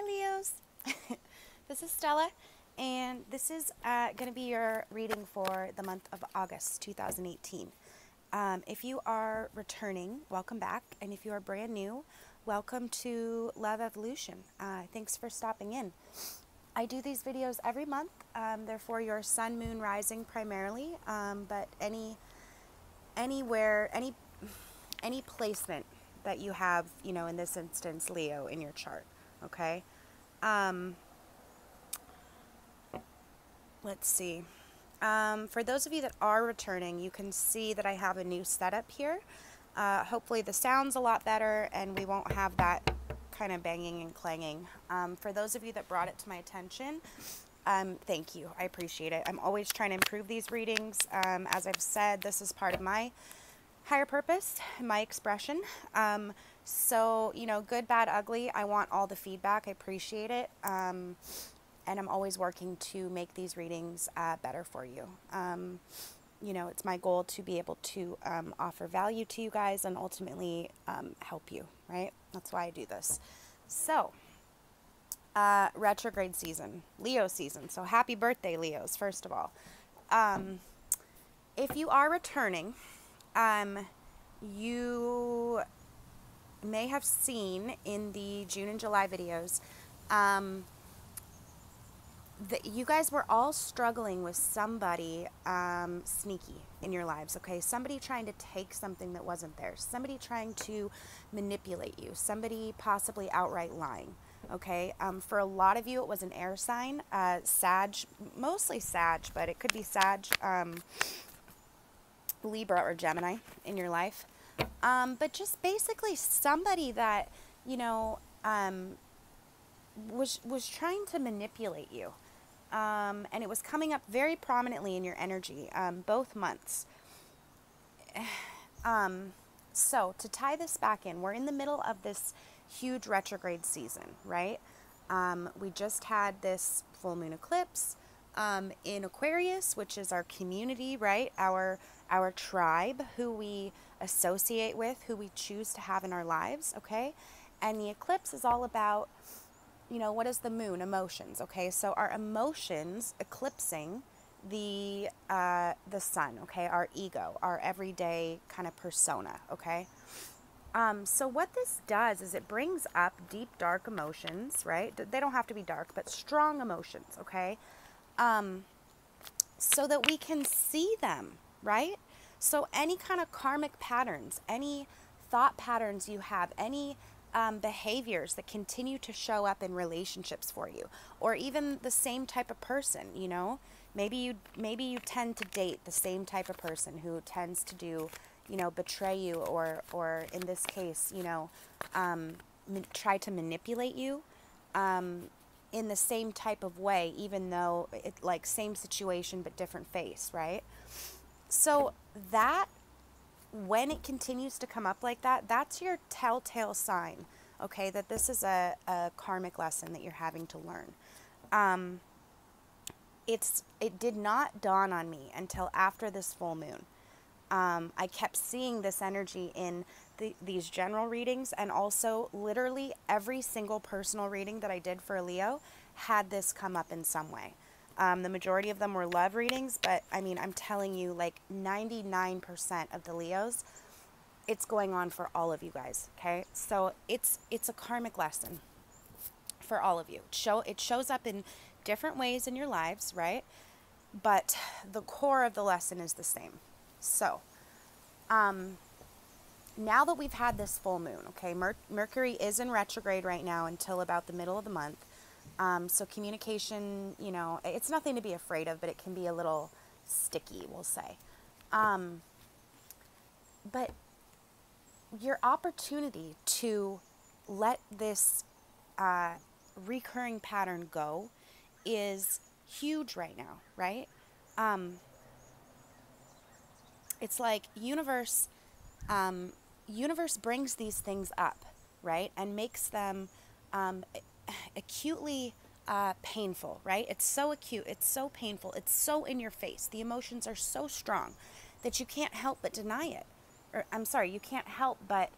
Leos. This is Stella, and this is going to be your reading for the month of August 2018. If you are returning, welcome back, and if you are brand new, welcome to Love Evolution. Thanks for stopping in. I do these videos every month. They're for your sun, moon, rising primarily, but anywhere, any placement that you have, in this instance, Leo, in your chart, okay? Let's see. For those of you that are returning, you can see that I have a new setup here. Hopefully the sound's a lot better and we won't have that kind of banging and clanging. For those of you that brought it to my attention, thank you. I appreciate it. I'm always trying to improve these readings. As I've said, this is part of my higher purpose, my expression. So, good, bad, ugly, I want all the feedback. I appreciate it. And I'm always working to make these readings better for you. It's my goal to be able to offer value to you guys and ultimately help you, right? That's why I do this. So, retrograde season, Leo season. So happy birthday, Leos, first of all. If you are returning, you may have seen in the June and July videos that you guys were all struggling with somebody sneaky in your lives, okay? Somebody trying to take something that wasn't theirs. Somebody trying to manipulate you. Somebody possibly outright lying, okay? For a lot of you, it was an air sign, Sag, mostly Sag, but it could be Sag, Libra, or Gemini in your life. But just basically somebody that, was trying to manipulate you. And it was coming up very prominently in your energy, both months. So to tie this back in, we're in the middle of this huge retrograde season, right? We just had this full moon eclipse in Aquarius, which is our community, right? Our tribe, who we associate with, who we choose to have in our lives, okay? And the eclipse is all about, what is the moon? Emotions, okay? So our emotions eclipsing the sun, okay? Our ego, our everyday kind of persona, okay? So what this does is it brings up deep, dark emotions, right? They don't have to be dark, but strong emotions, okay? So that we can see them, right? So any kind of karmic patterns, any thought patterns you have, any behaviors that continue to show up in relationships for you, or even the same type of person, maybe you tend to date the same type of person who tends to do, betray you, or in this case, try to manipulate you, in the same type of way, even though it like same situation but different face, right? So that, when it continues to come up like that, that's your telltale sign, okay, that this is a karmic lesson that you're having to learn. It did not dawn on me until after this full moon. I kept seeing this energy in these general readings, and also literally every single personal reading that I did for a Leo had this come up in some way. The majority of them were love readings, but I'm telling you, like 99% of the Leos, it's going on for all of you guys, okay? So it's a karmic lesson for all of you. It shows up in different ways in your lives, right? But the core of the lesson is the same. So, now that we've had this full moon, okay, Mercury is in retrograde right now until about the middle of the month. So communication, it's nothing to be afraid of, but it can be a little sticky, we'll say. But your opportunity to let this recurring pattern go is huge right now, right? It's like universe brings these things up, right? And makes them acutely painful, right? It's so acute, it's so painful, it's so in your face. The emotions are so strong that you can't help but deny it. Or I'm sorry, you can't help but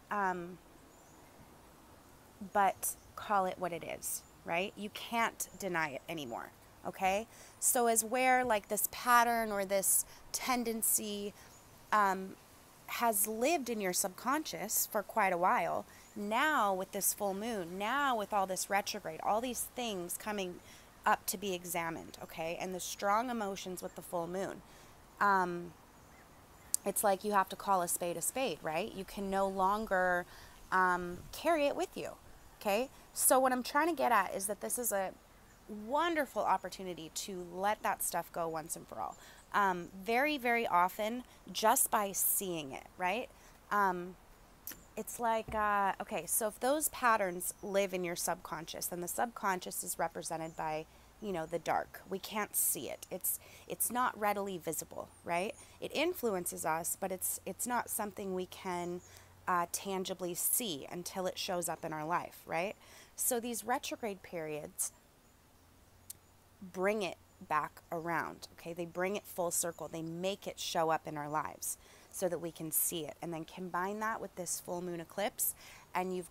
call it what it is, right? You can't deny it anymore, okay? So as where like this pattern or this tendency has lived in your subconscious for quite a while, now with this full moon, now with all this retrograde, all these things coming up to be examined, okay? And the strong emotions with the full moon. It's like you have to call a spade, right? You can no longer carry it with you, okay? So what I'm trying to get at is that this is a wonderful opportunity to let that stuff go once and for all. Very, very often, just by seeing it, right? It's like, okay, so if those patterns live in your subconscious, then the subconscious is represented by, you know, the dark. We can't see it. It's not readily visible, right? It influences us, but it's not something we can tangibly see until it shows up in our life, right? So these retrograde periods bring it back around, okay? They bring it full circle. They make it show up in our lives so that we can see it. And then combine that with this full moon eclipse, and you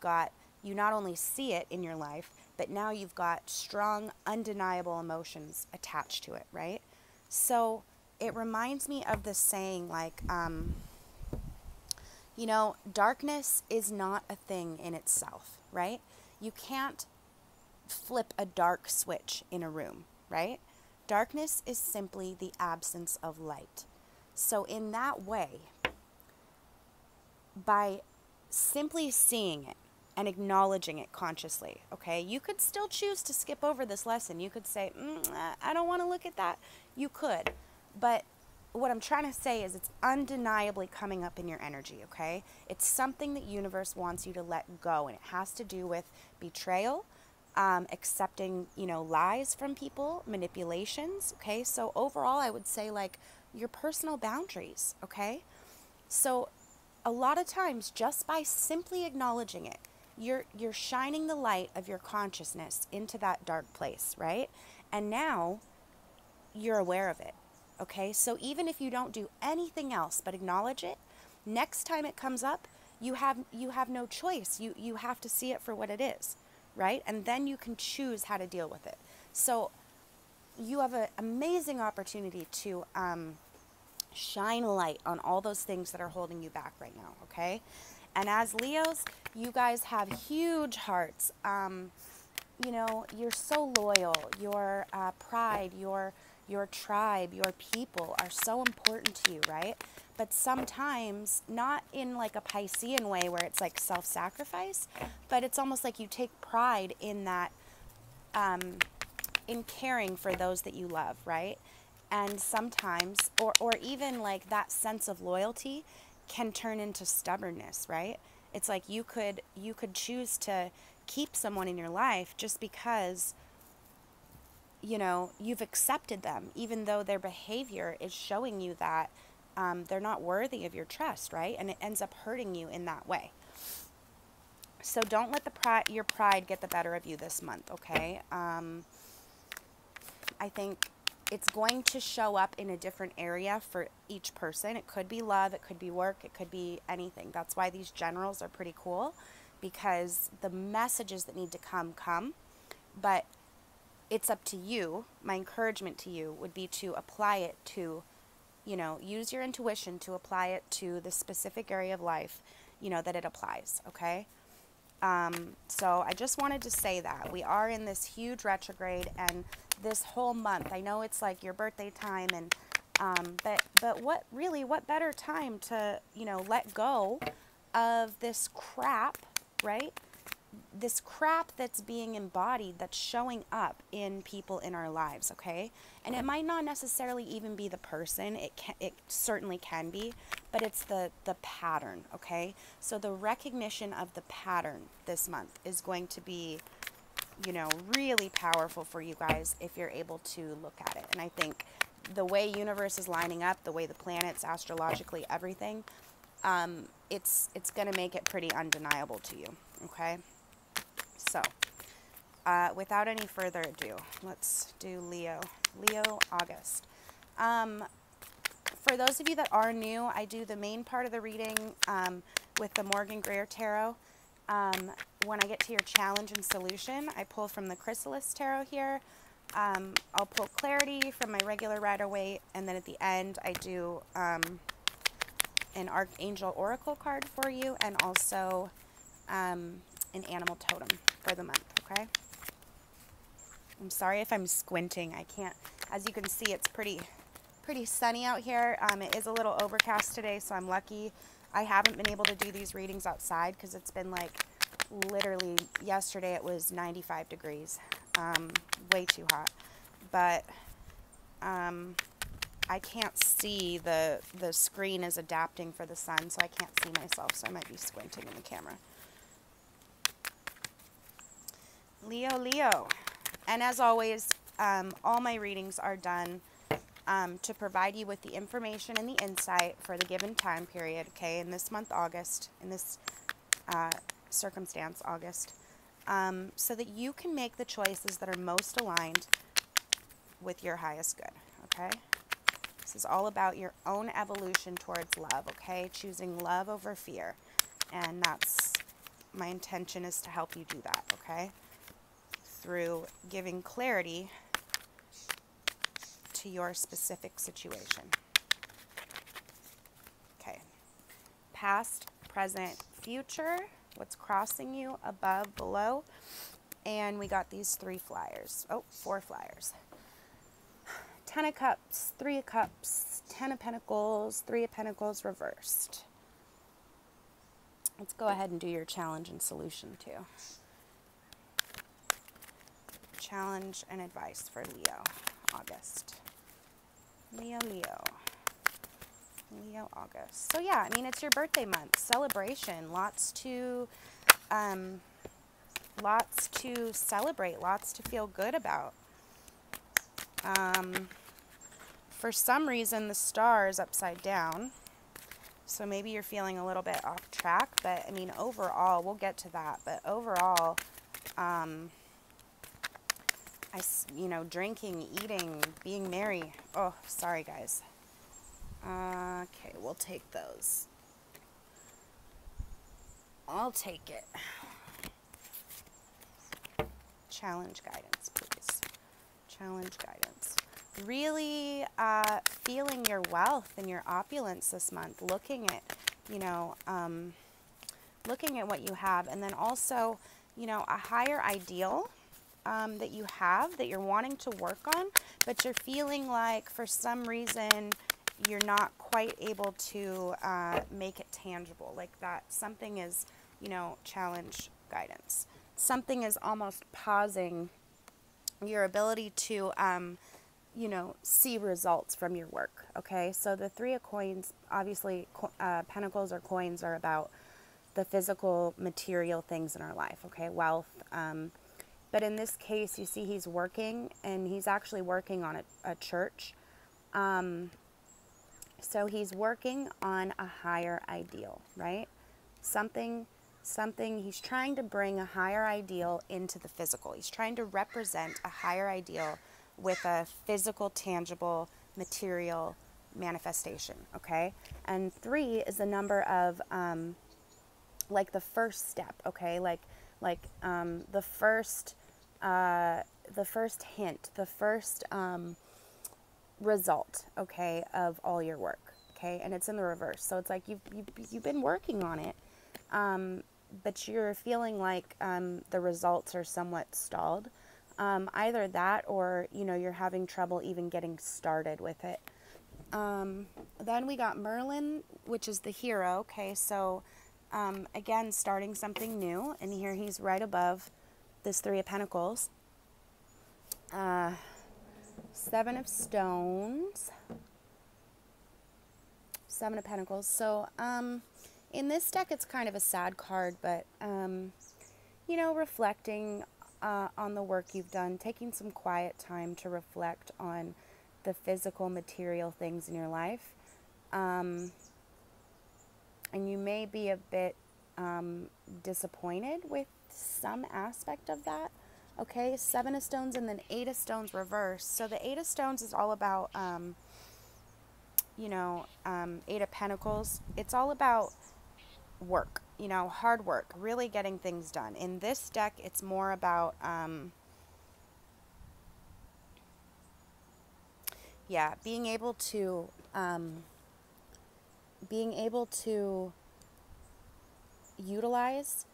not only see it in your life, but now you've got strong, undeniable emotions attached to it, right? So it reminds me of this saying, like, you know, darkness is not a thing in itself, right? You can't flip a dark switch in a room, right? Darkness is simply the absence of light. So in that way, by simply seeing it and acknowledging it consciously, okay, you could still choose to skip over this lesson. You could say, I don't want to look at that. You could. But what I'm trying to say is it's undeniably coming up in your energy, okay? It's something that universe wants you to let go, and it has to do with betrayal, accepting, you know, lies from people, manipulations, okay? So overall, I would say, like, your personal boundaries, okay? So a lot of times, just by simply acknowledging it, you're shining the light of your consciousness into that dark place, right? And now you're aware of it, okay? So even if you don't do anything else but acknowledge it, next time it comes up, you have no choice. You have to see it for what it is, right? And then you can choose how to deal with it. So you have an amazing opportunity to shine a light on all those things that are holding you back right now, okay? And as Leos, you guys have huge hearts. You know, you're so loyal. Your pride, your tribe, your people are so important to you, right? But sometimes, not in like a Piscean way where it's like self-sacrifice, but it's almost like you take pride in that, in caring for those that you love, right? And sometimes, or even like that sense of loyalty can turn into stubbornness, right? It's like you could choose to keep someone in your life just because, you know, you've accepted them, even though their behavior is showing you that they're not worthy of your trust, right? And it ends up hurting you in that way. So don't let your pride get the better of you this month, okay? I think it's going to show up in a different area for each person. It could be love, it could be work, it could be anything. That's why these generals are pretty cool, because the messages that need to come, but it's up to you. My encouragement to you would be to apply it to, you know, use your intuition to apply it to the specific area of life, you know, that it applies, okay? So I just wanted to say that we are in this huge retrograde, and this whole month, I know it's like your birthday time, and but what better time to, you know, let go of this crap, right? This crap that's being embodied, that's showing up in people in our lives, okay? And it might not necessarily even be the person. It certainly can be, but it's the pattern, okay? So the recognition of the pattern this month is going to be, you know, really powerful for you guys if you're able to look at it. And I think the way universe is lining up, the way the planets, astrologically, everything, it's going to make it pretty undeniable to you, okay? So, without any further ado, let's do Leo, August. For those of you that are new, I do the main part of the reading with the Morgan Greer Tarot. When I get to your challenge and solution, I pull from the Chrysalis Tarot here. I'll pull clarity from my regular Rider-Waite, and then at the end I do an Archangel Oracle card for you, and also an animal totem for the month, okay? I'm sorry if I'm squinting. I can't, as you can see, it's pretty sunny out here. It is a little overcast today, so I'm lucky. I haven't been able to do these readings outside because it's been like literally yesterday it was 95 degrees. Way too hot. But I can't see, the screen is adapting for the sun, so I can't see myself, so I might be squinting in the camera. Leo. And as always, all my readings are done to provide you with the information and the insight for the given time period, okay, in this month, August, in this circumstance, August, so that you can make the choices that are most aligned with your highest good, okay? This is all about your own evolution towards love, okay? Choosing love over fear. And that's, my intention is to help you do that, okay? Through giving clarity to your specific situation. Okay. Past, present, future. What's crossing you, above, below. And we got these 4 flyers. 10 of Cups, 3 of Cups, 10 of Pentacles, 3 of Pentacles reversed. Let's go ahead and do your challenge and solution too. Challenge and advice for Leo, August. Leo, August. So yeah, I mean, it's your birthday month. Celebration. Lots to celebrate. Lots to feel good about. For some reason, the star is upside down. So maybe you're feeling a little bit off track. But, I mean, overall, we'll get to that. But overall, drinking, eating, being merry. Oh, sorry, guys. Okay, we'll take those. I'll take it. Challenge guidance, please. Challenge guidance. Really feeling your wealth and your opulence this month. Looking at, looking at what you have. And then also, a higher ideal that you have, that you're wanting to work on, but you're feeling like for some reason you're not quite able to make it tangible. Like that something is, challenge guidance. Something is almost pausing your ability to, see results from your work, okay? So the 3 of Coins, obviously, Pentacles or coins are about the physical, material things in our life, okay? Wealth, but in this case, you see he's working, and he's actually working on a church. So he's working on a higher ideal, right? Something, he's trying to bring a higher ideal into the physical. He's trying to represent a higher ideal with a physical, tangible, material manifestation, okay? And 3 is the number of, like the first step, okay? Like the first hint, the first result, okay, of all your work, okay? And it's in the reverse, so it's like you've been working on it, but you're feeling like the results are somewhat stalled. Either that, or you're having trouble even getting started with it. Then we got Merlin, which is the hero, okay? So again, starting something new, and here he's right above this 3 of Pentacles. 7 of Stones, 7 of Pentacles. So in this deck, it's kind of a sad card, but reflecting on the work you've done, taking some quiet time to reflect on the physical, material things in your life. And you may be a bit disappointed with some aspect of that. Okay, 7 of Stones and then 8 of Stones reversed. So the 8 of Stones is all about, 8 of Pentacles. It's all about work, you know, hard work, really getting things done. In this deck, it's more about, yeah, being able to utilize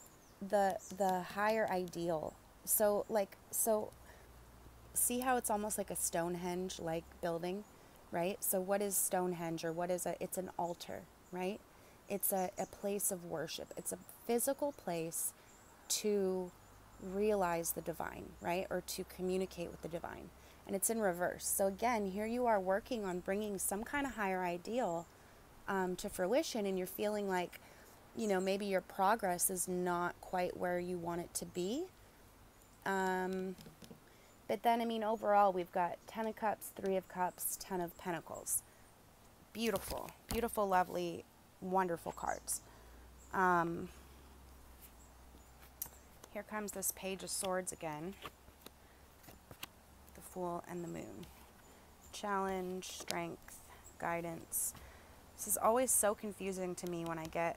the higher ideal. So like, so see how it's almost like a Stonehenge like building, right? So what is Stonehenge, or what is it's an altar, right? It's a place of worship. It's a physical place to realize the divine, right? Or to communicate with the divine. And it's in reverse. So again, here you are working on bringing some kind of higher ideal to fruition, and you're feeling like, you know, maybe your progress is not quite where you want it to be. But then, I mean, overall, we've got 10 of Cups, 3 of Cups, 10 of Pentacles. Beautiful, beautiful, lovely, wonderful cards. Here comes this Page of Swords again. The Fool and the Moon. Challenge, strength, guidance. This is always so confusing to me when I get,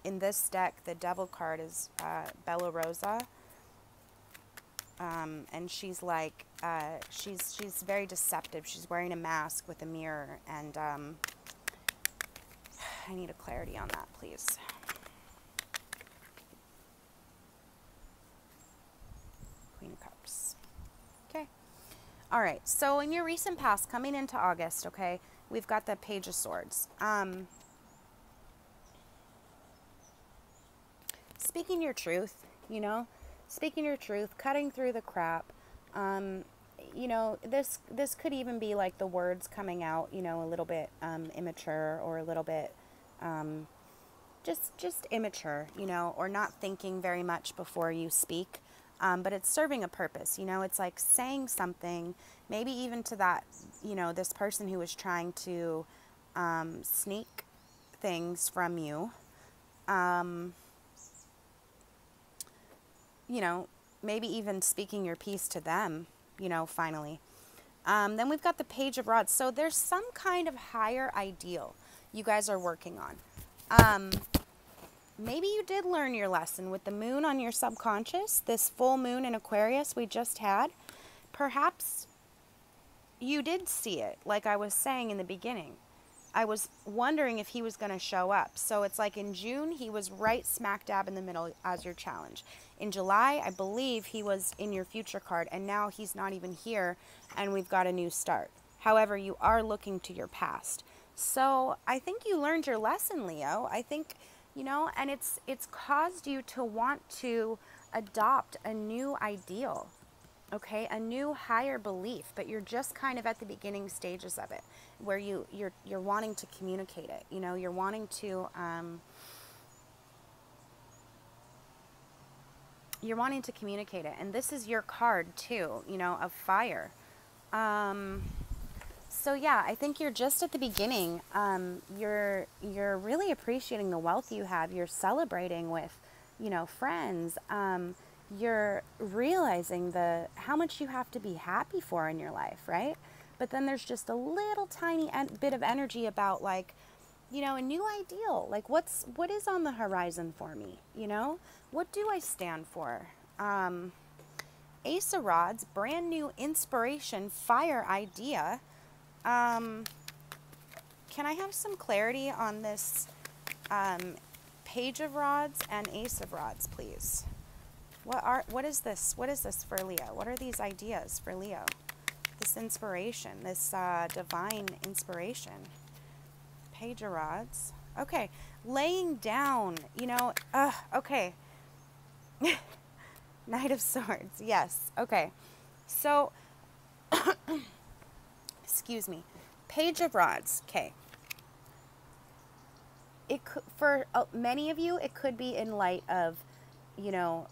in this deck, the Devil card is Bella Rosa. And she's like, she's very deceptive. She's wearing a mask with a mirror, and I need a clarity on that, please. Queen of Cups. Okay. All right. So in your recent past, coming into August, okay, we've got the Page of Swords. Speaking your truth, you know. Speaking your truth, cutting through the crap. You know, this could even be like the words coming out, you know, a little bit immature, or a little bit just immature, you know, or not thinking very much before you speak. But it's serving a purpose, you know. It's like saying something, maybe even to that, you know, this person who was trying to sneak things from you. You know, maybe even speaking your piece to them, you know, finally. Then we've got the Page of Rods. So there's some kind of higher ideal you guys are working on. Maybe you did learn your lesson with the moon on your subconscious, this full moon in Aquarius we just had. Perhaps you did see it, like I was saying in the beginning. I was wondering if he was going to show up. So it's like in June, he was right smack dab in the middle as your challenge. In July, I believe he was in your future card, and now he's not even here, and we've got a new start. However, you are looking to your past. So I think you learned your lesson, Leo. I think, you know, and it's caused you to want to adopt a new ideal, okay, a new higher belief, but you're just kind of at the beginning stages of it, where you're wanting to communicate it, you know, you're wanting to communicate it. And this is your card too, you know, of fire. So yeah, I think you're just at the beginning. You're really appreciating the wealth you have. You're celebrating with, you know, friends. You're realizing how much you have to be happy for in your life, right? But then there's just a little tiny bit of energy about, like, you know, a new ideal. Like, what is on the horizon for me? You know, what do I stand for? Ace of Rods, brand new inspiration, fire idea. Can I have some clarity on this Page of Rods and Ace of Rods, please? What is this? What is this for Leo? What are these ideas for Leo? This inspiration, this divine inspiration. Page of Rods. Okay, laying down, you know, okay. Knight of Swords, yes, okay. So, excuse me. Page of Rods, okay. It could, for many of you, it could be in light of, you know,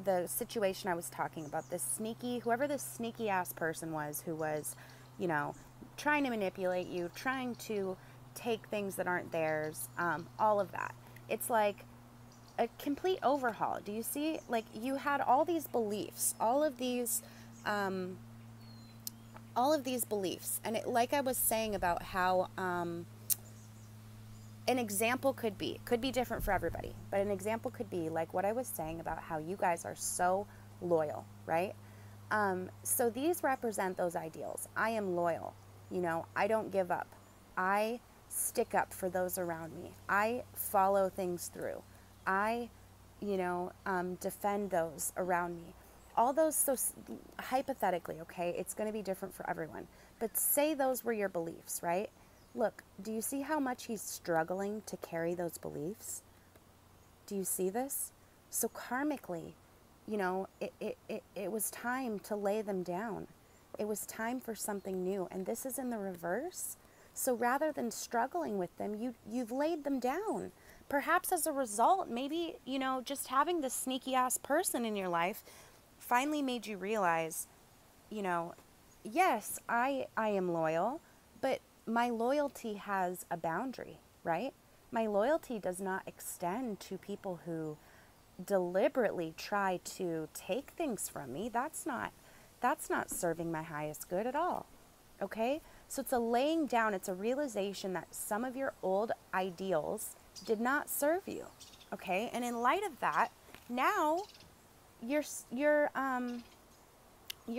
the situation I was talking about. This sneaky, whoever this sneaky ass person was, who was, you know, trying to manipulate you, trying to take things that aren't theirs, all of that. It's like a complete overhaul. Do you see? Like, you had all these beliefs, all of these beliefs, and like I was saying about how an example could be different for everybody, but an example could be like what I was saying about how you guys are so loyal, right? So these represent those ideals. I am loyal. I don't give up. I stick up for those around me. I follow things through. I, defend those around me. All those, so hypothetically, okay, it's going to be different for everyone. But say those were your beliefs, right? Look, do you see how much he's struggling to carry those beliefs? Do you see this? So karmically, it was time to lay them down. It was time for something new. And this is in the reverse. So rather than struggling with them, you've laid them down. Perhaps as a result, maybe, just having this sneaky ass person in your life finally made you realize, yes, I am loyal, but my loyalty has a boundary, right? My loyalty does not extend to people who deliberately try to take things from me. That's not serving my highest good at all. Okay? So it's a laying down, it's a realization that some of your old ideals did not serve you. Okay? And in light of that, now you're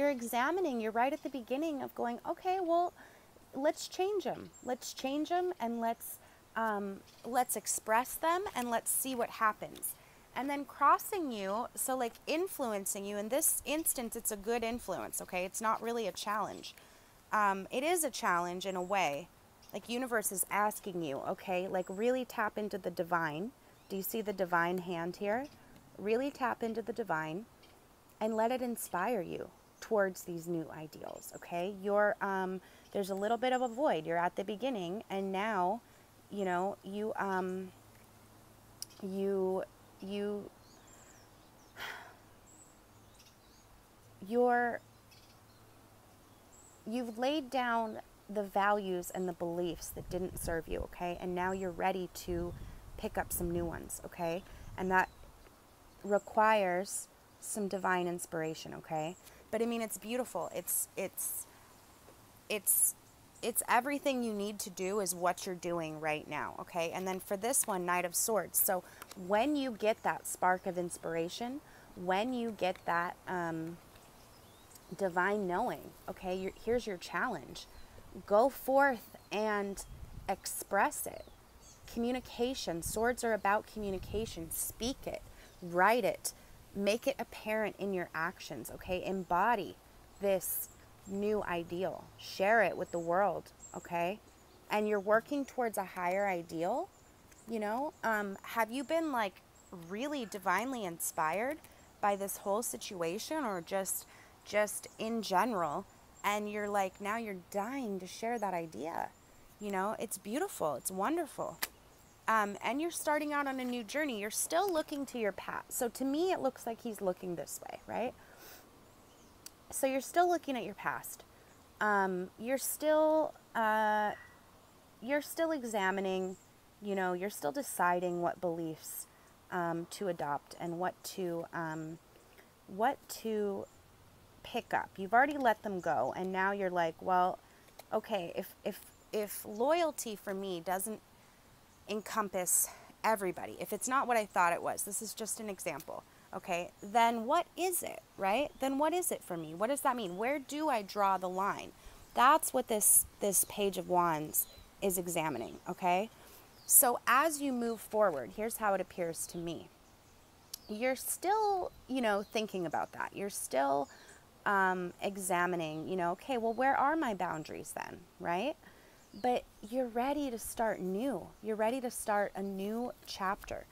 examining, you're right at the beginning of going, okay, well, let's change them. Let's change them and let's express them and let's see what happens. And then crossing you, so like influencing you. In this instance, it's a good influence, okay? It's not really a challenge. It is a challenge in a way. Like universe is asking you, okay, like really tap into the divine. Do you see the divine hand here? Really tap into the divine and let it inspire you towards these new ideals, okay? There's a little bit of a void. You're at the beginning, and now, you've laid down the values and the beliefs that didn't serve you, okay? And now you're ready to pick up some new ones, okay? And that requires some divine inspiration, okay? But I mean, it's beautiful. It's everything you need to do is what you're doing right now, okay? And then for this one, Knight of Swords. So when you get that spark of inspiration, when you get that divine knowing, okay, here's your challenge. Go forth and express it. Communication. Swords are about communication. Speak it. Write it. Make it apparent in your actions, okay? Embody this new ideal. Share it with the world, okay? And you're working towards a higher ideal, have you been like really divinely inspired by this whole situation, or just in general, and you're like, now you're dying to share that idea? It's beautiful. It's wonderful. And you're starting out on a new journey. You're still looking to your past. So to me, it looks like he's looking this way, right? So you're still looking at your past. You're still examining, you're still deciding what beliefs to adopt and what to pick up. You've already let them go, and now you're like, well, okay, if loyalty for me doesn't encompass everybody, if it's not what I thought it was, this is just an example, okay, then what is it, right? Then what is it for me? What does that mean? Where do I draw the line? That's what this Page of Wands is examining, okay? So as you move forward, here's how it appears to me. You're still, thinking about that. You're still examining, okay, well, where are my boundaries then, right? But you're ready to start new. You're ready to start a new chapter.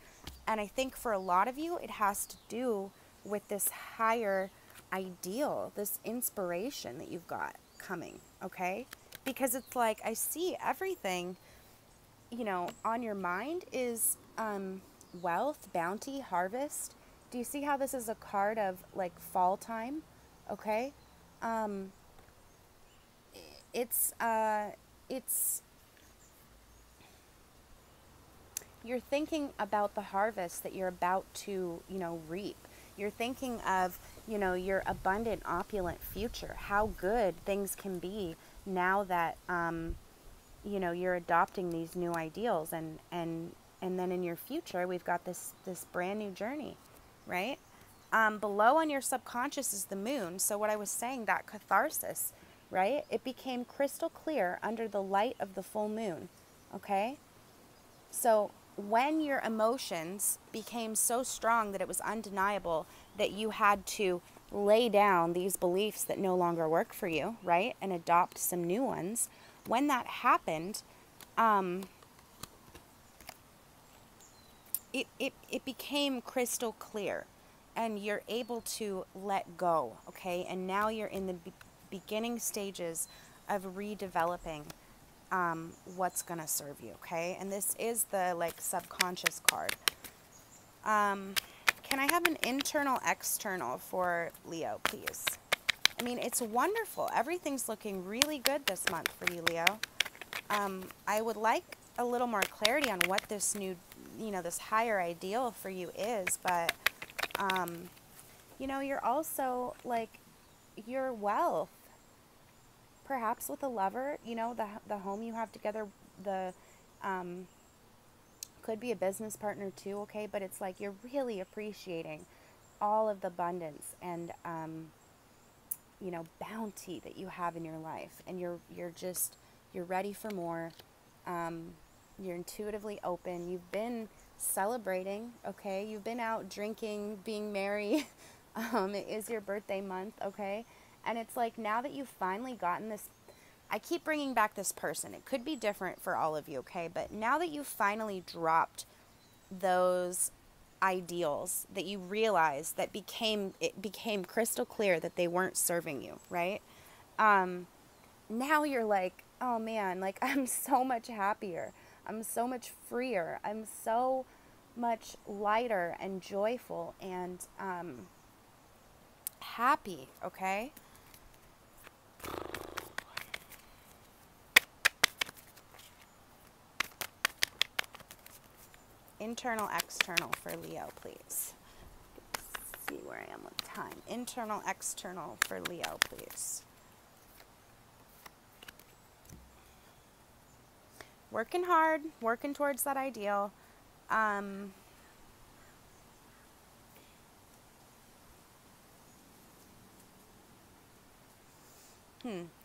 And I think for a lot of you, it has to do with this higher ideal, this inspiration that you've got coming, okay? Because it's like, I see everything, on your mind is wealth, bounty, harvest. Do you see how this is a card of like fall time? Okay? It's you're thinking about the harvest that you're about to, reap. You're thinking of, your abundant, opulent future, how good things can be now that you know, you're adopting these new ideals, and then in your future we've got this brand new journey, right? Below on your subconscious is the moon. So what I was saying, that catharsis, right? It became crystal clear under the light of the full moon. Okay? So when your emotions became so strong that it was undeniable that you had to lay down these beliefs that no longer work for you, right? And adopt some new ones. When that happened, it became crystal clear, and you're able to let go, okay? And now you're in the beginning stages of redeveloping what's going to serve you, okay? And this is the, like, subconscious card. Can I have an internal, external for Leo, please? I mean, it's wonderful. Everything's looking really good this month for you, Leo. I would like a little more clarity on what this new, you know, this higher ideal for you is, but, you know, you're also, like, your wealth, perhaps with a lover, you know, the home you have together, the, could be a business partner too, okay, but it's like you're really appreciating all of the abundance and, you know, bounty that you have in your life, and you're ready for more. You're intuitively open. You've been celebrating, okay? You've been out drinking, being merry. It is your birthday month, okay? And it's like, now that you've finally gotten this, I keep bringing back this person. It could be different for all of you, okay? But now that you've finally dropped those ideals that you realized that it became crystal clear that they weren't serving you, right? Now you're like, oh man, like, I'm so much happier. I'm so much freer. I'm so much lighter and joyful and happy, okay? Internal, external for Leo, please. Let's see where I am with time. Internal, external for Leo, please. Working hard, working towards that ideal.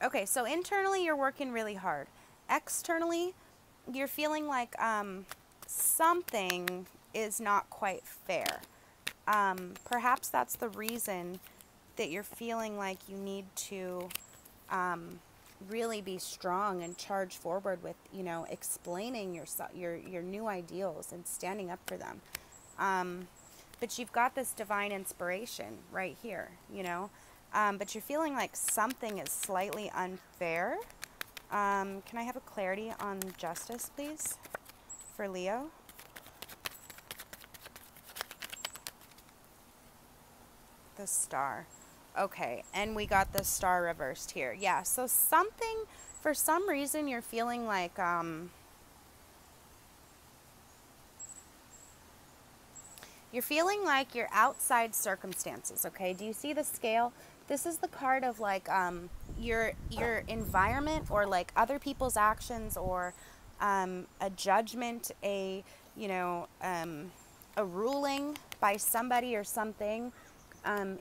Okay, so internally you're working really hard. Externally, you're feeling like something is not quite fair. Perhaps that's the reason that you're feeling like you need to really be strong and charge forward with, you know, explaining your new ideals and standing up for them. But you've got this divine inspiration right here, you know. But you're feeling like something is slightly unfair. Can I have a clarity on justice, please, for Leo? The star. Okay, and we got the star reversed here. Yeah, so something, for some reason, you're feeling like, you're feeling like your outside circumstances, okay? Do you see the scale? This is the card of, like, your environment, or, like, other people's actions, or a judgment, a, you know, a ruling by somebody or something.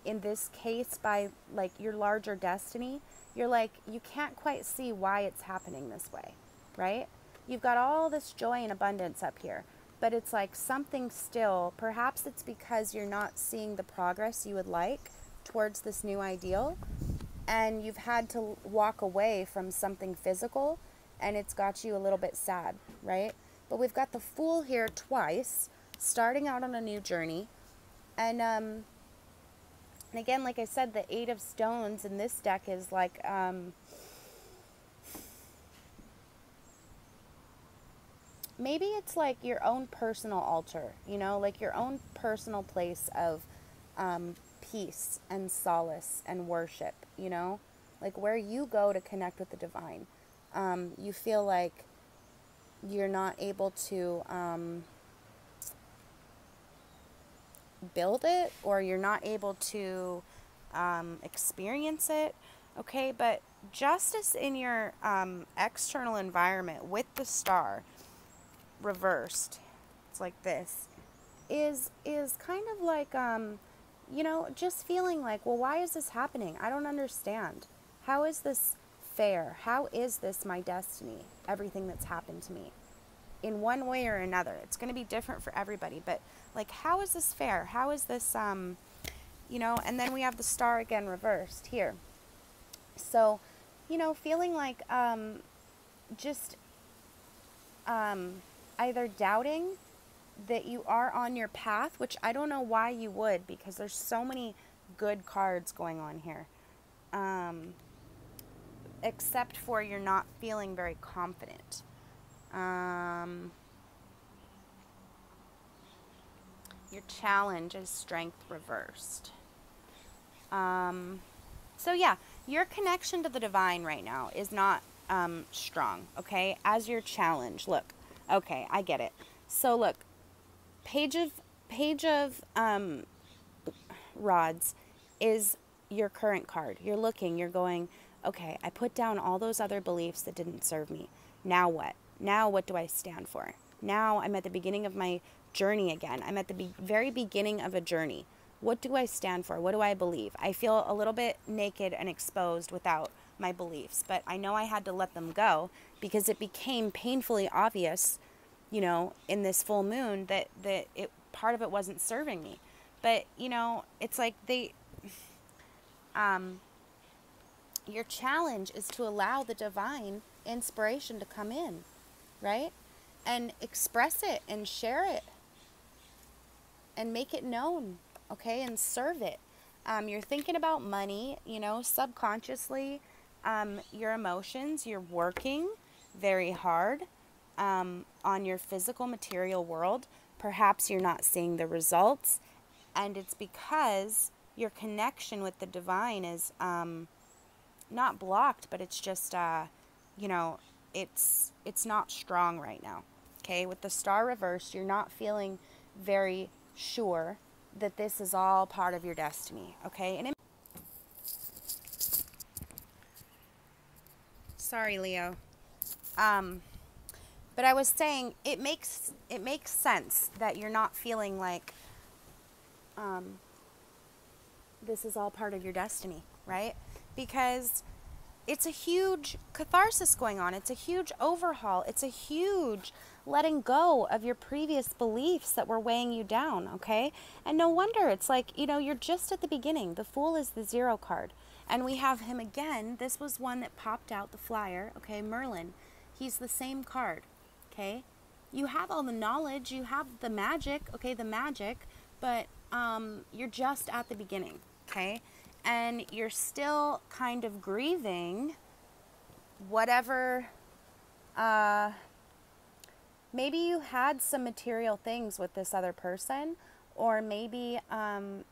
In this case, by, like, your larger destiny. You're like, you can't quite see why it's happening this way, right? You've got all this joy and abundance up here, but it's like something still, perhaps it's because you're not seeing the progress you would like towards this new ideal, and you've had to walk away from something physical, and it's got you a little bit sad, right? But we've got the Fool here twice, starting out on a new journey, and again, like I said, the Eight of Stones in this deck is like, maybe it's like your own personal altar, you know, like your own personal place of peace and solace and worship, you know, like where you go to connect with the divine. You feel like you're not able to build it, or you're not able to experience it, Okay, but justice in your external environment with the star reversed, it's like this, is kind of like you know, just feeling like, well, why is this happening? I don't understand. How is this fair? How is this my destiny? Everything that's happened to me in one way or another. It's going to be different for everybody, but like, how is this fair? How is this you know, and then we have the star again reversed here. So, you know, feeling like just either doubting that you are on your path, which I don't know why you would, because there's so many good cards going on here. Except for you're not feeling very confident. Your challenge is strength reversed. So yeah, your connection to the divine right now is not strong, okay? As your challenge, look, okay, I get it. So look, page of rods is your current card. You're looking, you're going, okay, I put down all those other beliefs that didn't serve me. Now what? Now what do I stand for? Now I'm at the beginning of my journey again. I'm at the very beginning of a journey. What do I stand for? What do I believe? I feel a little bit naked and exposed without my beliefs, but I know I had to let them go because it became painfully obvious, you know, in this full moon that it part of it wasn't serving me. But, you know, it's like your challenge is to allow the divine inspiration to come in, right? And express it and share it and make it known, okay? And serve it. You're thinking about money, you know, subconsciously, your emotions, you're working very hard on your physical material world. Perhaps you're not seeing the results, and it's because your connection with the divine is not blocked, but it's just, you know, it's not strong right now. Okay, with the star reversed, you're not feeling very sure that this is all part of your destiny. Okay, and sorry, Leo. But I was saying it makes sense that you're not feeling like this is all part of your destiny, right? Because it's a huge catharsis going on. It's a huge overhaul. It's a huge letting go of your previous beliefs that were weighing you down, okay? And no wonder. It's like, you know, you're just at the beginning. The Fool is the 0 card. And we have him again. This was one that popped out the flyer, okay? Merlin. He's the same card, okay? You have all the knowledge. You have the magic, okay? The magic. But you're just at the beginning, okay? And you're still kind of grieving whatever, maybe you had some material things with this other person, or maybe,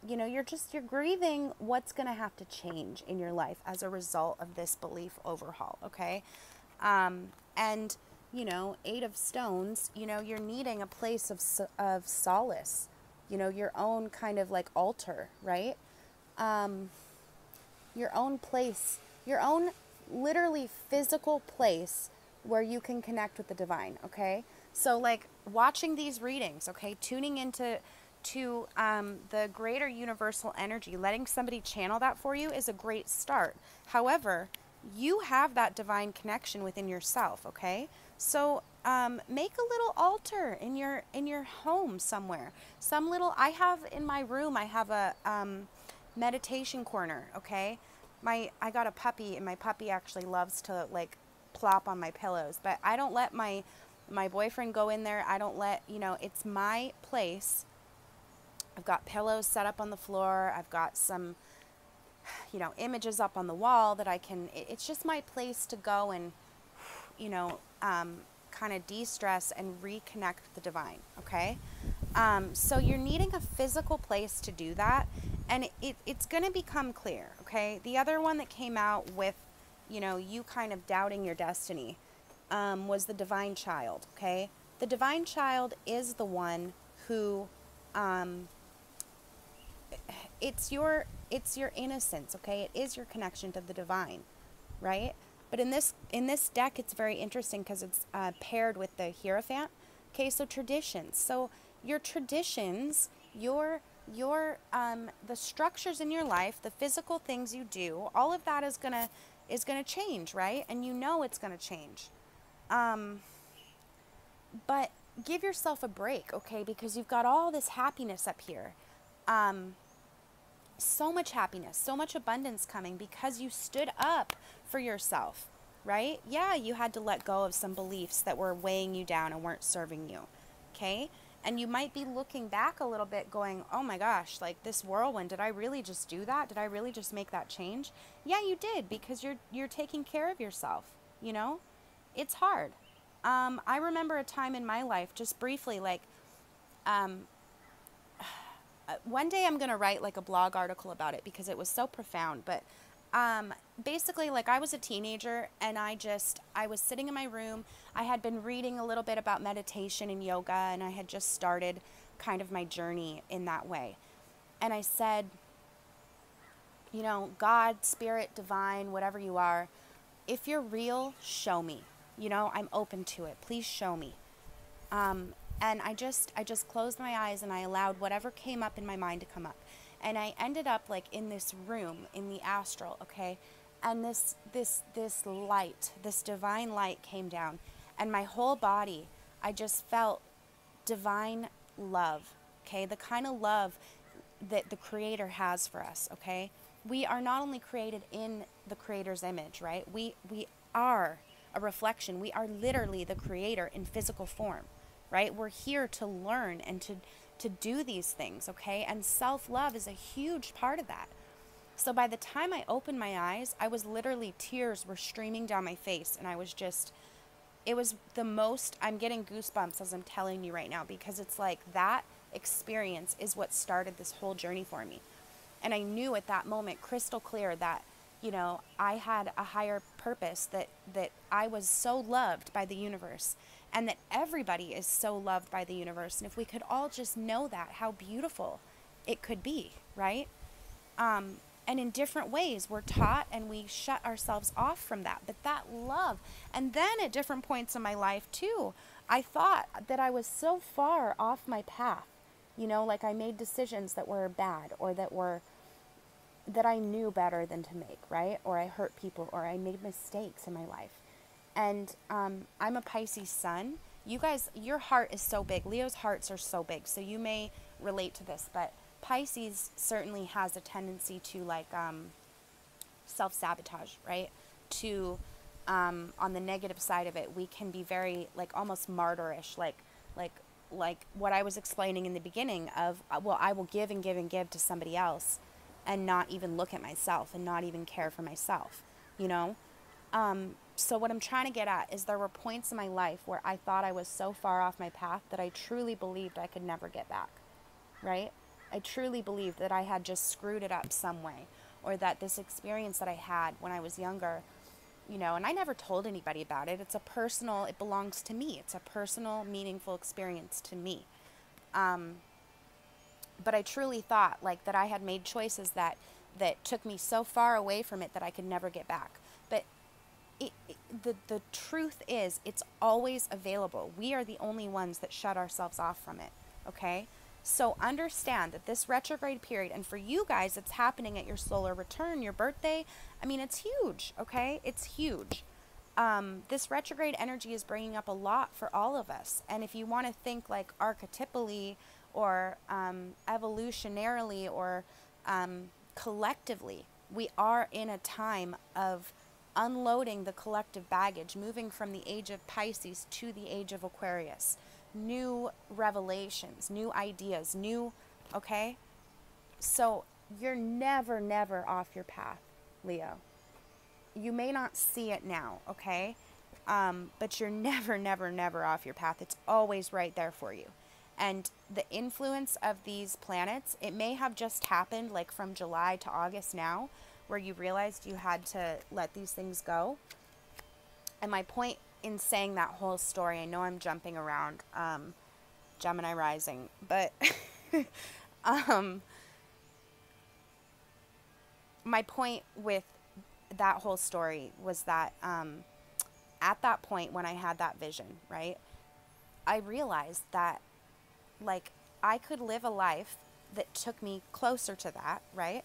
you know, you're grieving what's going to have to change in your life as a result of this belief overhaul, okay? And, you know, 8 of Stones, you know, you're needing a place of solace, you know, your own kind of like altar, right? Your own place, your own literally physical place where you can connect with the divine, okay? So like watching these readings, okay, tuning into the greater universal energy, letting somebody channel that for you is a great start. However, you have that divine connection within yourself, okay? So make a little altar in your home somewhere. I have in my room, I have a meditation corner, okay? I got a puppy, and my puppy actually loves to like plop on my pillows, but I don't let my boyfriend go in there. I don't let, you know, it's my place. I've got pillows set up on the floor. I've got some, you know, images up on the wall that it's just my place to go and, you know, kind of de-stress and reconnect with the divine, okay? So you're needing a physical place to do that, and it's going to become clear, okay? The other one that came out with, you know, you kind of doubting your destiny was the Divine Child, okay? The Divine Child is the one who it's your innocence, okay? It is your connection to the divine, right? But in this deck, it's very interesting because it's paired with the Hierophant. Okay, so traditions. So your traditions, the structures in your life, the physical things you do, all of that is gonna change, right? And you know it's gonna change. But give yourself a break, okay? Because you've got all this happiness up here. So much happiness, so much abundance coming because you stood up for yourself, right? Yeah, you had to let go of some beliefs that were weighing you down and weren't serving you, okay? And you might be looking back a little bit going, oh my gosh, like this whirlwind, did I really just do that? Did I really just make that change? Yeah, you did, because you're taking care of yourself, you know? It's hard. I remember a time in my life, just briefly, like, one day I'm going to write like a blog article about it because it was so profound. But basically, like, I was a teenager and I was sitting in my room. I had been reading a little bit about meditation and yoga, and I had just started kind of my journey in that way. And I said, you know, God, spirit, divine, whatever you are, if you're real, show me. You know, I'm open to it. Please show me. And I just closed my eyes and I allowed whatever came up in my mind to come up. And I ended up like in this room, in the astral, okay? And this light, this divine light came down. And my whole body, I just felt divine love, okay? The kind of love that the Creator has for us, okay? We are not only created in the Creator's image, right? We are a reflection. We are literally the Creator in physical form, right? We're here to learn and to do these things, okay? And self-love is a huge part of that. So by the time I opened my eyes, I was literally, tears were streaming down my face, and I was just, it was the most, I'm getting goosebumps as I'm telling you right now, because it's like that experience is what started this whole journey for me. And I knew at that moment crystal clear that, you know, I had a higher purpose, that I was so loved by the universe, and that everybody is so loved by the universe. And if we could all just know that, how beautiful it could be, right? And in different ways, we're taught and we shut ourselves off from that. But that love, and then at different points in my life too, I thought that I was so far off my path, you know, like I made decisions that were bad, or that I knew better than to make, right? Or I hurt people, or I made mistakes in my life. And I'm a Pisces sun. You guys, your heart is so big. Leo's hearts are so big, so you may relate to this, but Pisces certainly has a tendency to like self-sabotage, right? To on the negative side of it, we can be very like almost martyrish, like what I was explaining in the beginning of, well, I will give and give and give to somebody else and not even look at myself and not even care for myself, you know? So what I'm trying to get at is there were points in my life where I thought I was so far off my path that I truly believed I could never get back, right? I truly believed that I had just screwed it up some way, or that this experience that I had when I was younger, you know, and I never told anybody about it. It's a personal, it belongs to me. It's a personal, meaningful experience to me. But I truly thought like that I had made choices that took me so far away from it that I could never get back. But the truth is, it's always available. We are the only ones that shut ourselves off from it, okay? So understand that this retrograde period, and for you guys, it's happening at your solar return, your birthday. I mean, it's huge, okay? It's huge. This retrograde energy is bringing up a lot for all of us. And if you want to think like archetypally or evolutionarily or collectively, we are in a time of unloading the collective baggage, moving from the age of Pisces to the age of Aquarius. New revelations, new ideas, okay? So you're never, never off your path, Leo. You may not see it now, okay? But you're never, never, never off your path. It's always right there for you. And the influence of these planets, it may have just happened like from July to August now, where you realized you had to let these things go. And my point in saying that whole story, I know I'm jumping around, Gemini rising, but my point with that whole story was that at that point when I had that vision, right, I realized that, like, I could live a life that took me closer to that, right?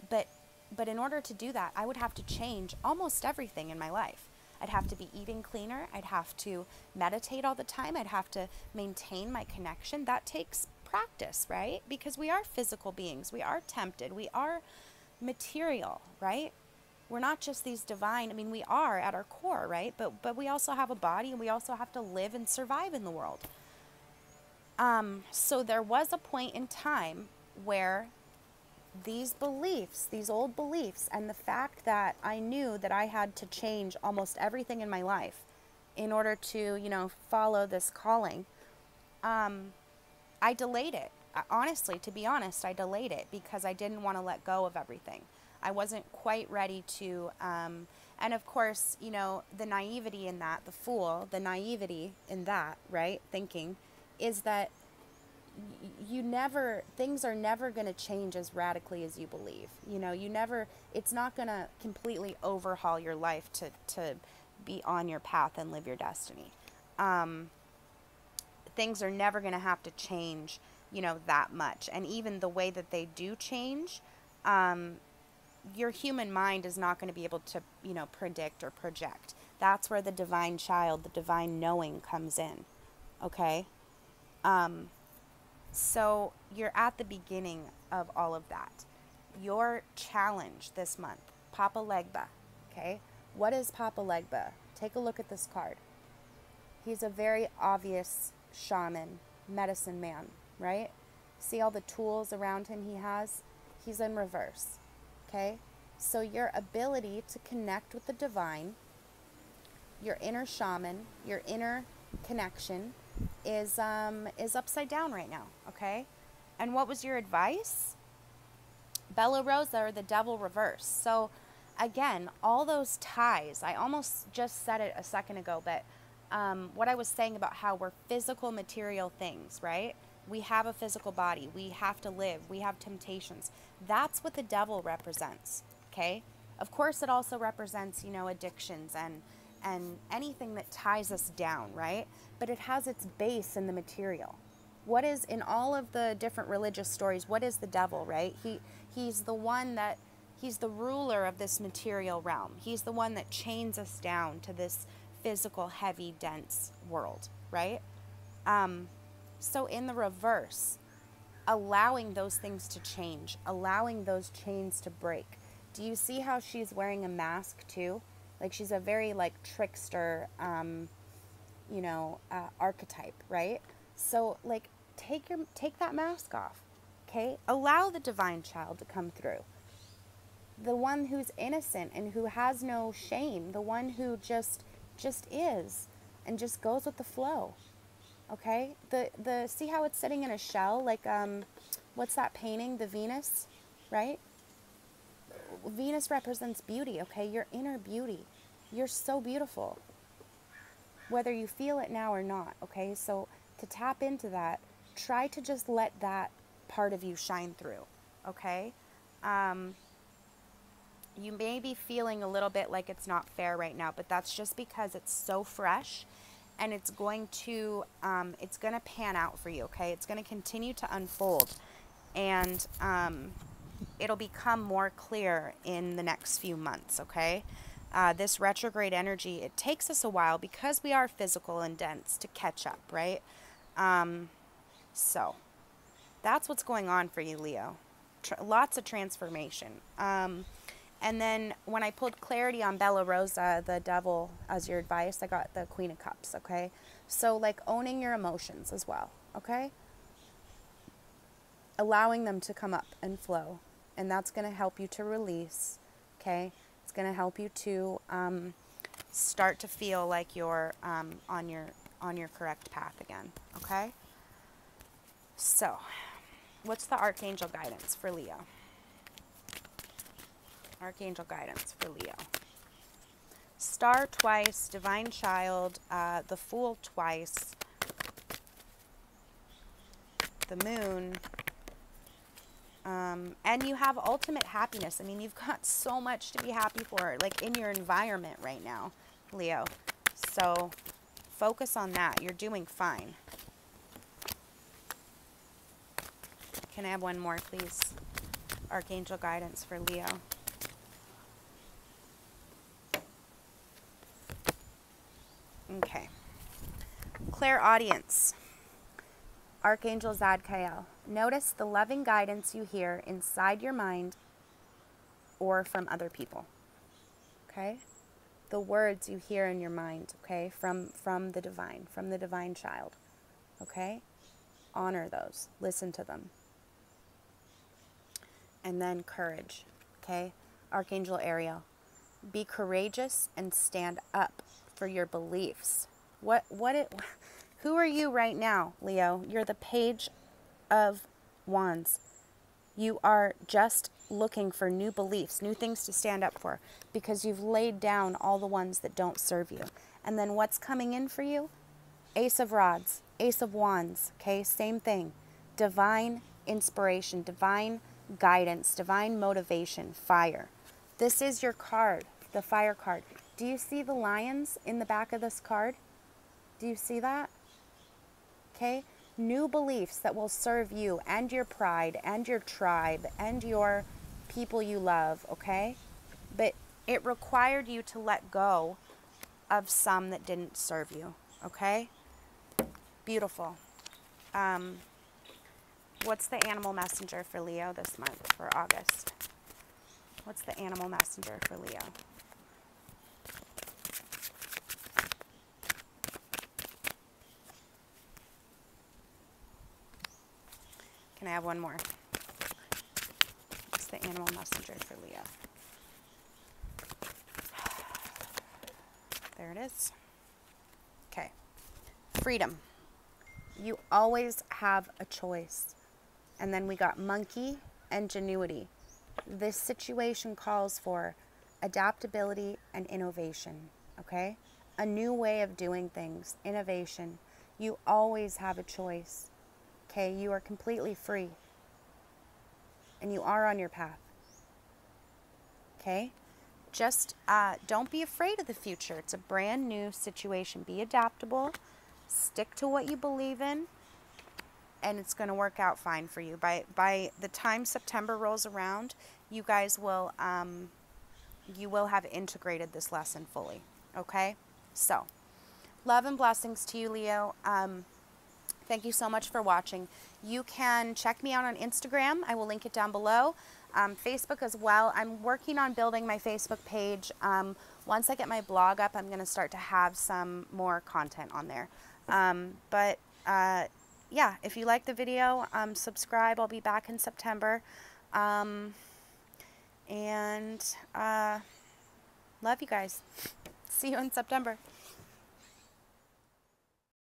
But in order to do that, I would have to change almost everything in my life. I'd have to be eating cleaner. I'd have to meditate all the time. I'd have to maintain my connection. That takes practice, right? Because we are physical beings. We are tempted. We are material, right? We're not just these divine, I mean, we are at our core, right? But we also have a body, and we also have to live and survive in the world. So there was a point in time where these beliefs, these old beliefs, and the fact that I knew that I had to change almost everything in my life in order to, you know, follow this calling, I delayed it. Honestly, to be honest, I delayed it because I didn't want to let go of everything. I wasn't quite ready to, and of course, you know, the naivety in that, the fool, the naivety in that, right, thinking, is that things are never going to change as radically as you believe. You know, it's not going to completely overhaul your life to be on your path and live your destiny. Things are never going to have to change, you know, that much. And even the way that they do change, your human mind is not going to be able to, you know, predict or project. That's where the divine child, the divine knowing comes in. Okay? So you're at the beginning of all of that. Your challenge this month, Papa Legba. Okay? What is Papa Legba? Take a look at this card. He's a very obvious shaman, medicine man, right? See all the tools around him he has? He's in reverse. Okay? So your ability to connect with the divine, your inner shaman, your inner connection is upside down right now, okay? And what was your advice? Bella Rosa, or the devil reverse. So again, all those ties, I almost just said it a second ago, but what I was saying about how we're physical material things, right? We have a physical body. We have to live. We have temptations. That's what the devil represents, okay? Of course, it also represents, you know, addictions and anything that ties us down, right? But it has its base in the material. What is, in all of the different religious stories, what is the devil, right? He's the one that, he's the ruler of this material realm. He's the one that chains us down to this physical, heavy, dense world, right? So in the reverse, allowing those things to change, allowing those chains to break. Do you see how she's wearing a mask too? Like, she's a very, like, trickster, you know, archetype, right? So, like, take that mask off, okay? Allow the divine child to come through. The one who's innocent and who has no shame. The one who just is and just goes with the flow, okay? See how it's sitting in a shell? Like, what's that painting? The Venus, right? Venus represents beauty, okay? Your inner beauty. You're so beautiful, whether you feel it now or not, okay? So to tap into that, try to just let that part of you shine through, okay? You may be feeling a little bit like it's not fair right now, but that's just because it's so fresh, and it's going to pan out for you, okay? It's going to continue to unfold, and it'll become more clear in the next few months, okay? This retrograde energy, it takes us a while because we are physical and dense to catch up, right? So that's what's going on for you, Leo. Lots of transformation. And then when I pulled clarity on Bella Rosa, the devil, as your advice, I got the Queen of Cups, okay? So, like, owning your emotions as well, okay? Allowing them to come up and flow. And that's going to help you to release, okay? It's going to help you to start to feel like you're on your correct path again, okay? So, what's the Archangel guidance for Leo? Archangel guidance for Leo. Star twice, Divine Child, the Fool twice, the Moon, And you have ultimate happiness. I mean, you've got so much to be happy for, like in your environment right now, Leo. So focus on that. You're doing fine. Can I have one more, please? Archangel guidance for Leo. Okay. Clairaudience. Archangel Zadkiel. Notice the loving guidance you hear inside your mind or from other people. Okay? The words you hear in your mind, okay, from the divine child. Okay? Honor those. Listen to them. And then courage. Okay? Archangel Ariel. Be courageous and stand up for your beliefs. Who are you right now, Leo? You're the Page of Wands. You are just looking for new beliefs, new things to stand up for, because you've laid down all the ones that don't serve you. And then what's coming in for you? Ace of Rods, Ace of Wands, okay? Same thing. Divine inspiration, divine guidance, divine motivation, fire. This is your card, the fire card. Do you see the lions in the back of this card? Do you see that? Okay? New beliefs that will serve you and your pride and your tribe and your people you love, okay? But it required you to let go of some that didn't serve you, okay? Beautiful. What's the animal messenger for Leo this month, for August? What's the animal messenger for Leo? Can I have one more? What's the animal messenger for Leo? There it is. Okay. Freedom. You always have a choice. And then we got monkey, ingenuity. This situation calls for adaptability and innovation, okay? A new way of doing things, innovation. You always have a choice, okay? You are completely free. And you are on your path, okay? Just don't be afraid of the future. It's a brand new situation. Be adaptable. Stick to what you believe in. And it's going to work out fine for you. By the time September rolls around, you guys will have integrated this lesson fully. Okay? So, love and blessings to you, Leo. Thank you so much for watching. You can check me out on Instagram. I will link it down below. Facebook as well. I'm working on building my Facebook page. Once I get my blog up, I'm going to start to have some more content on there. Yeah, if you like the video, subscribe. I'll be back in September. Love you guys. See you in September.